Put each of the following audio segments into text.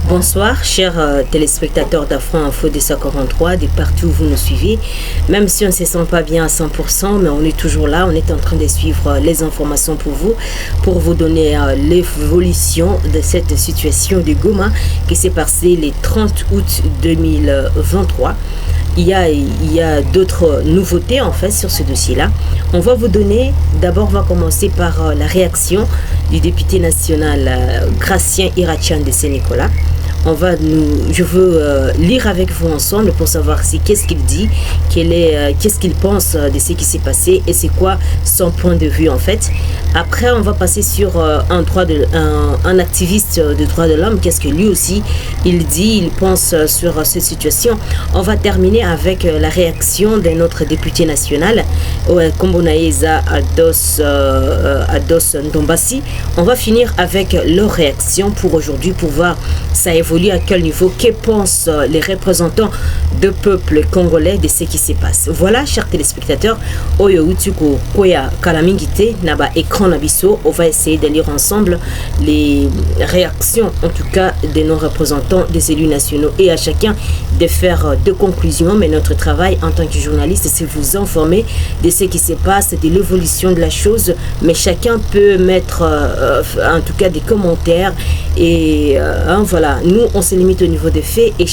Bonsoir, chers téléspectateurs d'Afro Info 243, de partout où vous nous suivez. Même si on ne se sent pas bien à 100%, mais on est toujours là, on est en train de suivre les informations pour vous donner l'évolution de cette situation de Goma qui s'est passée le 30 août 2023. Il y a d'autres nouveautés en fait sur ce dossier-là. On va vous donner, d'abord on va commencer par la réaction du député national Gracien Irachan de Saint-Nicolas. Je veux lire avec vous ensemble pour savoir qu'est-ce qu'il dit, qu'est-ce qu'il pense de ce qui s'est passé et c'est quoi son point de vue en fait. Après, on va passer sur un activiste de droits de l'homme, qu'est-ce que lui aussi il dit, il pense sur cette situation. On va terminer avec la réaction de notre député national, Kombonaeza Ados Ndombasi. On va finir avec leur réaction pour aujourd'hui pour voir ça évolue à quel niveau, que pensent les représentants du peuple congolais de ce qui se passe. Voilà, chers téléspectateurs, Oyo Utuko Koya Kalamingite Naba écran Nabiso, on va essayer de lire ensemble les réactions, en tout cas, de nos représentants des élus nationaux et à chacun de faire deux conclusions. Mais notre travail en tant que journaliste, c'est vous informer de ce qui se passe, de l'évolution de la chose. Mais chacun peut mettre, en tout cas, des commentaires et voilà. Nous, on se limite au niveau des faits et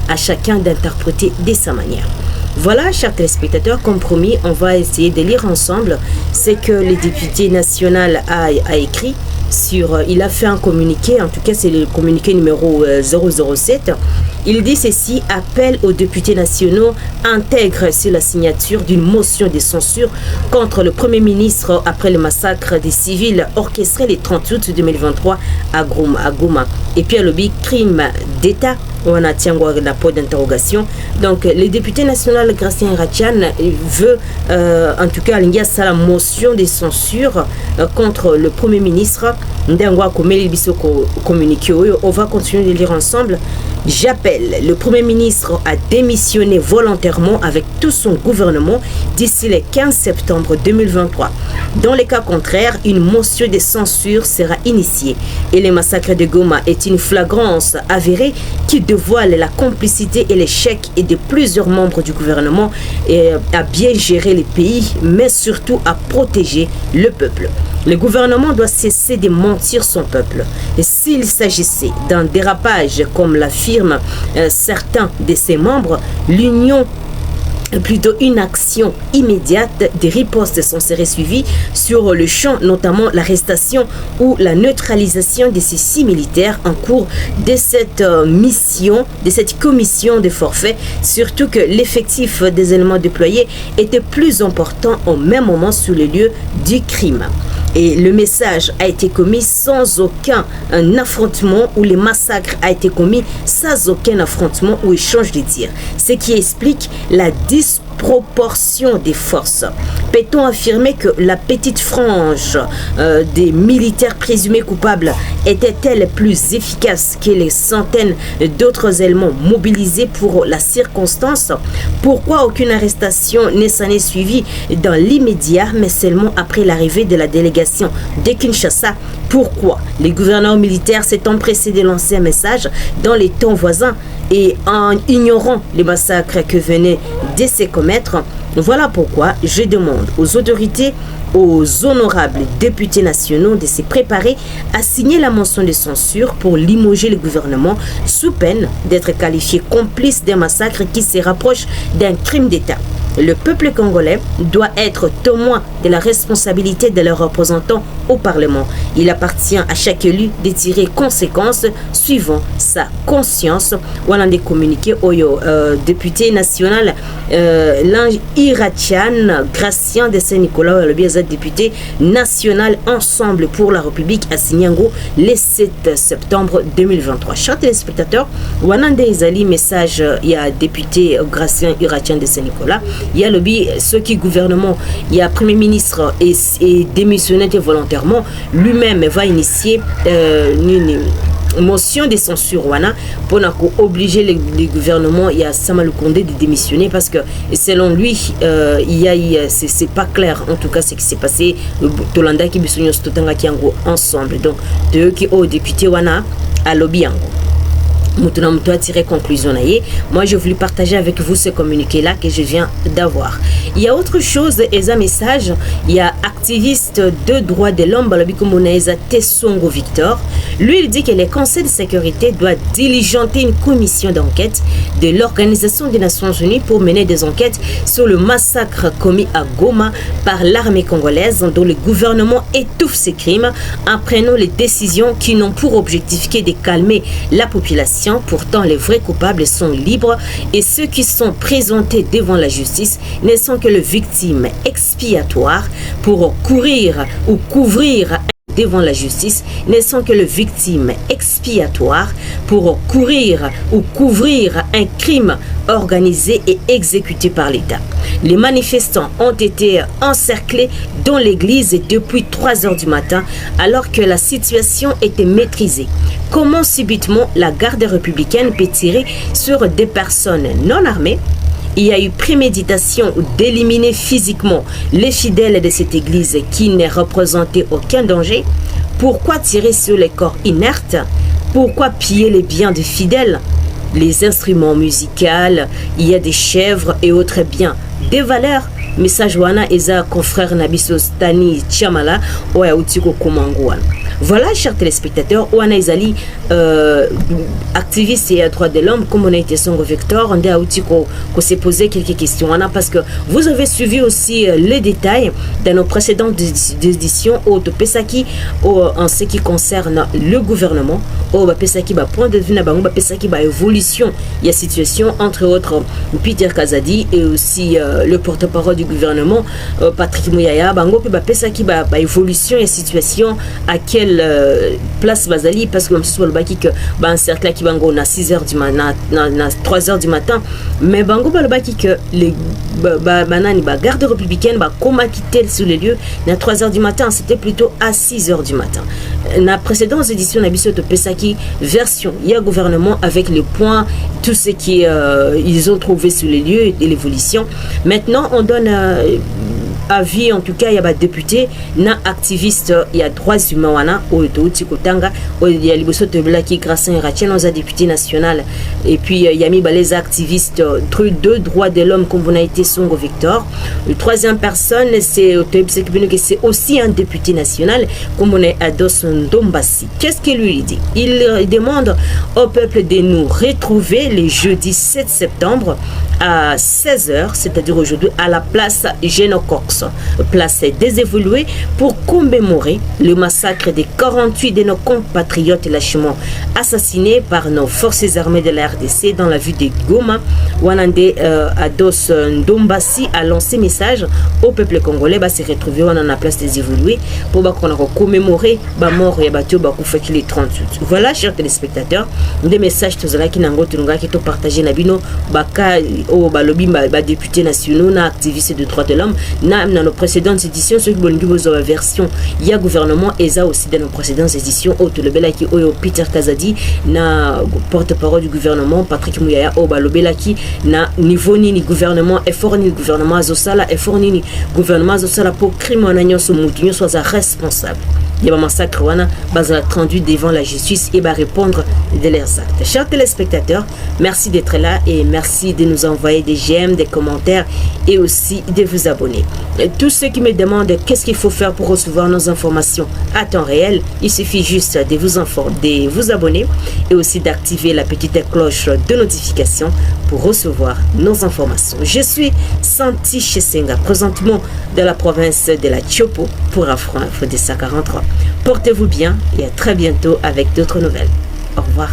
à chacun d'interpréter de sa manière. Voilà, chers téléspectateurs, comme promis, on va essayer de lire ensemble ce que le député national a écrit. Il a fait un communiqué, en tout cas c'est le communiqué numéro 007. Il dit ceci: appel aux députés nationaux intègre sur la signature d'une motion de censure contre le Premier ministre après le massacre des civils orchestré le 30 août 2023 à Goma. Et puis à l'objet crime d'État. On a tient la peau d'interrogation. Donc, le député national Gracien Irachan veut, en tout cas, il y a la motion de censure contre le Premier ministre. On va continuer de lire ensemble. J'appelle le Premier ministre à démissionner volontairement avec tout son gouvernement d'ici le 15 septembre 2023. Dans les cas contraires, une motion de censure sera initiée. Et le massacre de Goma est une flagrance avérée qui dévoile la complicité et l'échec de plusieurs membres du gouvernement à bien gérer le pays, mais surtout à protéger le peuple. Le gouvernement doit cesser de mentir son peuple. Et s'il s'agissait d'un dérapage, comme l'affirment certains de ses membres, plutôt une action immédiate des ripostes sont suivies sur le champ, notamment l'arrestation ou la neutralisation de ces 6 militaires en cours de cette commission de forfait, surtout que l'effectif des éléments déployés était plus important au même moment sur le lieu du crime. Et le message a été commis sans aucun affrontement, ou le massacre a été commis sans aucun affrontement ou échange de tirs. Ce qui explique la disproportion des forces. Peut-on affirmer que la petite frange des militaires présumés coupables était-elle plus efficace que les centaines d'autres éléments mobilisés pour la circonstance? Pourquoi aucune arrestation ne s'en est suivie dans l'immédiat, mais seulement après l'arrivée de la délégation de Kinshasa? Pourquoi les gouverneurs militaires s'est empressés de lancer un message dans les temps voisins et en ignorant les massacres que venaient de se commettre? Voilà pourquoi je demande aux autorités, aux honorables députés nationaux de se préparer à signer la motion de censure pour limoger le gouvernement sous peine d'être qualifié complice d'un massacre qui se rapproche d'un crime d'État. Le peuple congolais doit être témoin de la responsabilité de leurs représentants au Parlement. Il appartient à chaque élu de tirer conséquences suivant sa conscience. Voilà des communiqués au député national Irachan Gracien de Saint-Nicolas, le bien député national Ensemble pour la République à Sinyango le 7 septembre 2023. Chers téléspectateurs, Wanande Ezali message, il y a député Gracien Irachan de Saint-Nicolas. Il y a le ceux qui gouvernement, il y a premier ministre et démissionné volontairement, lui-même va initier motion de censure pour obliger les gouvernements, il y a Samalou Kondé de démissionner parce que selon lui c'est pas clair en tout cas ce qui s'est passé Tolanda qui bisogno stotanga qui ensemble donc de qui au député wana à lobby yango. Moutouna Moutoua tiré conclusion. Moi, je voulais partager avec vous ce communiqué-là que je viens d'avoir. Il y a autre chose, et un message, il y a activiste de droits de l'homme, Balabikomonaïza Tessongo Victor. Lui, il dit que le Conseil de sécurité doit diligenter une commission d'enquête de l'Organisation des Nations Unies pour mener des enquêtes sur le massacre commis à Goma par l'armée congolaise, dont le gouvernement étouffe ces crimes en prenant les décisions qui n'ont pour objectif que de calmer la population. Pourtant, les vrais coupables sont libres et ceux qui sont présentés devant la justice ne sont que les victimes expiatoires pour courir ou couvrir devant la justice ne sont que les victimes expiatoires pour courir ou couvrir un crime organisé et exécuté par l'État. Les manifestants ont été encerclés dans l'église depuis 3 h du matin alors que la situation était maîtrisée. Comment subitement la garde républicaine peut tirer sur des personnes non armées? Il y a eu préméditation d'éliminer physiquement les fidèles de cette église qui ne représentaient aucun danger. Pourquoi tirer sur les corps inertes? Pourquoi piller les biens des fidèles? Les instruments musicaux, il y a des chèvres et autres biens. Des valeurs. Message wana eza confrère Nabiso Stani Chamala oya utiko kumangouan. Voilà, chers téléspectateurs, Ouana Izali, activiste et droit de l'homme, comme on a été son Victor, on a utiko qu'on s'est posé quelques questions. Parce que vous avez suivi aussi les détails dans nos précédentes éditions au Pesaki en ce qui concerne le gouvernement, au Pesaki point de vue na Pesaki évolution, il y a situation entre autres Peter Kazadi et aussi le porte-parole du gouvernement Patrick Mouyaya bango pe Pesaki évolution et situation à quelle place Bazali parce que monsieur Balbaki que un cercle qui bango na 6 h du matin na 3 h du matin mais bango Balbaki que les banani garde républicaine comment quitter sur les lieux na 3 h du matin, c'était plutôt à 6 h du matin. La précédente édition na biso to Pesaki version il y a gouvernement avec les points tout ce qui ils ont trouvé sur les lieux et l'évolution. Maintenant on donne avis, en tout cas il y a des députés na activistes, il y a droits humains wana au Tikotanga, il y a Liboso Tebelaki Gracin Rachel, on a député national et puis il y a mis les activistes de droits de l'homme comme vous avez été Songo Victor. Le troisième personne c'est aussi un député national comme on est Ados Ndombasi. Qu'est-ce qu'il lui dit? Il demande au peuple de nous retrouver le jeudi 7 septembre à 16 h, c'est-à-dire aujourd'hui à la place Génocox, place désévoluée pour commémorer le massacre des 48 de nos compatriotes lâchement assassinés par nos forces armées de la RDC dans la ville de Goma. Wanande Ados Ndombasi a lancé message au peuple congolais se retrouver dans la place désévoluée pour commémorer la mort et les 38. Voilà, chers téléspectateurs, des messages qui n'ont pas partagé au députés nationaux, na activistes de droits de l'homme, dans nos précédentes éditions, ceux qui ont une version, il y a gouvernement, et ça aussi dans nos précédentes éditions, au Tolobelaki, au Peter Kazadi, na porte-parole du gouvernement, Patrick Mouyaya, au Balobelaki, na niveau ni gouvernement, effort ni gouvernement Azosala, effort ni gouvernement Azosala pour crime en agnon sur Moutinho soit responsable. Il y a un massacre basé traduit devant la justice et va répondre de leurs actes. Chers téléspectateurs, merci d'être là et merci de nous envoyer des j'aime, des commentaires et aussi de vous abonner. Et tous ceux qui me demandent qu'est-ce qu'il faut faire pour recevoir nos informations à temps réel, il suffit juste de vous abonner et aussi d'activer la petite cloche de notification pour recevoir nos informations. Je suis Santi Chesenga, présentement de la province de la Tchopo pour Afro Info de 43. Portez-vous bien et à très bientôt avec d'autres nouvelles. Au revoir.